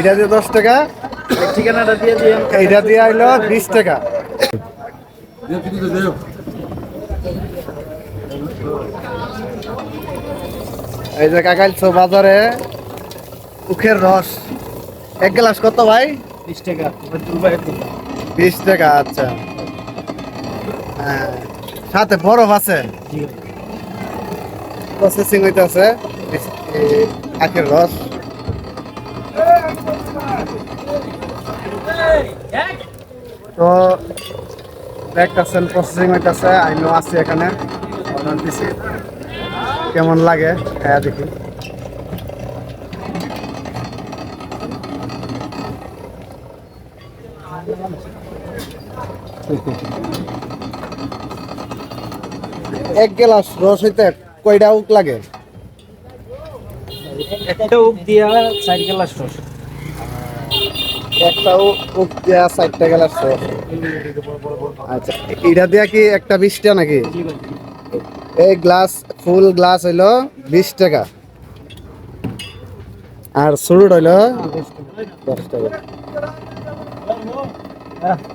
এইটা দিয়ে 10 টাকা, ঠিকানাটা দিয়ে দিয়ে এইটা দিয়ে আইলো 20 টাকা। এই যে কাকাইছো বাজারে উখের রস, 1 গ্লাস কত ভাই? 20 টাকা। 20 টাকা। আচ্ছা, হ্যাঁ, সাথে বরফ আছে, প্রসেসিং হইতেছে আখের রস। তো দেখতেছেন প্রসেসিং হইতেছে, আমিও আছি এখানে, অর্ডার দিছি। কেমন লাগে হ্যাঁ দেখি। এক গ্লাস রস হইতে কয়টা উক লাগে? একটা উক দিয়া 4 গ্লাস রস। একটা উক দিয়া 4টা গ্লাস রস। আচ্ছা, এটা দিয়া কি একটা 20 টাকা নাকি? এই গ্লাস, ফুল গ্লাস হইলো 20 টাকা, আর সুরুট হইলো 10 টাকা।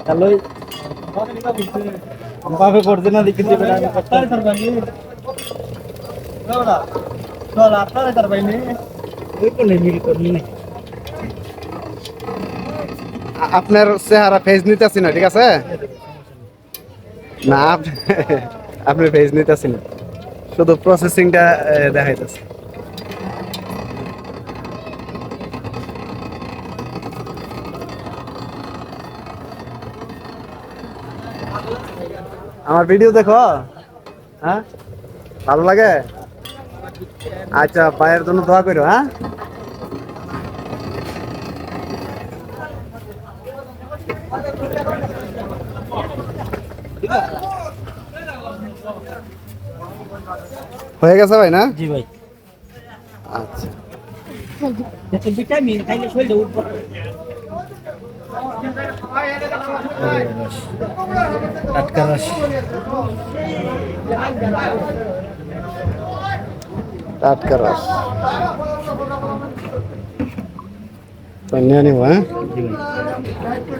হ্যালো আমাকে করতে না দেখি দিবেন আমি করতে পারবানি না চল আপনারা করবাইনি ওই কোন মিল করনি। আপনার চেহারা ফেজ নিতেছি না, ঠিক আছে না? আপনি ফেজ নিতেছি না, শুধু প্রসেসিংটা দেখাইতেছে। আমার ভিডিও দেখো, হ্যাঁ ভালো লাগে? আচ্ছা, ভাইয়ের জন্য দোয়া করো। হ্যাঁ, হয়ে গেছে ভাই না? জি ভাই। আচ্ছা, ভিটামিন খাইলে শরীরে উঠবে। টাটকা রস, টাটকা রস তো নিয়ে নিব। হ্যাঁ,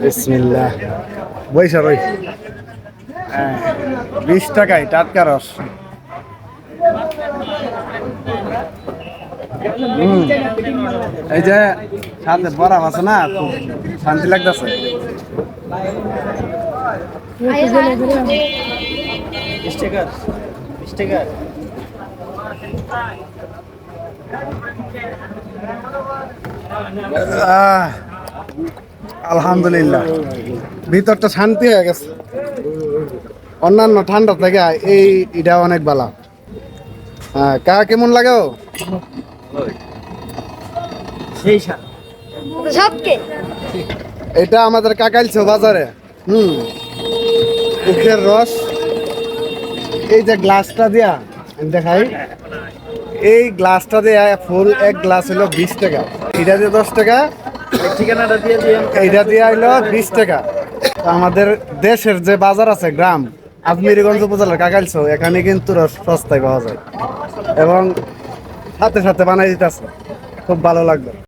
বিসমিল্লাহ। বইসা রই, 20 টাকায় টাটকা রস। এই যে সাথে বরফ আছে না, খুব শান্তি লাগতেছে। 20 টাকা 20 টাকা। আলহামদুলিল্লাহ, ভিতরটা শান্তি হয়ে গেছে। অন্যান্য ঠান্ডা থেকে এটা অনেক ভালো। হ্যাঁ, কার কেমন লাগে? সেই স্বাদ সবকে এটা আমাদের কাকাইলছো বাজারে। উখের রস, এই যে গ্লাসটা দিয়া দেখাই, এই গ্লাসটা দিয়ে ফুল 1 গ্লাস হলো 20 টাকা, এটা দিয়ে 10 টাকা, ঠিকানাটা দিয়ে দিয়ে এইটা দিয়ে আইলো 20 টাকা। তো আমাদের দেশের যে বাজার আছে গ্রাম, আজমিরিগঞ্জ উপজেলার কাকাইলছো, এখানে কিন্তু রস সস্তায় পাওয়া যায় এবং সাথে সাথে বানাই দিতেছে। খুব ভালো লাগলো।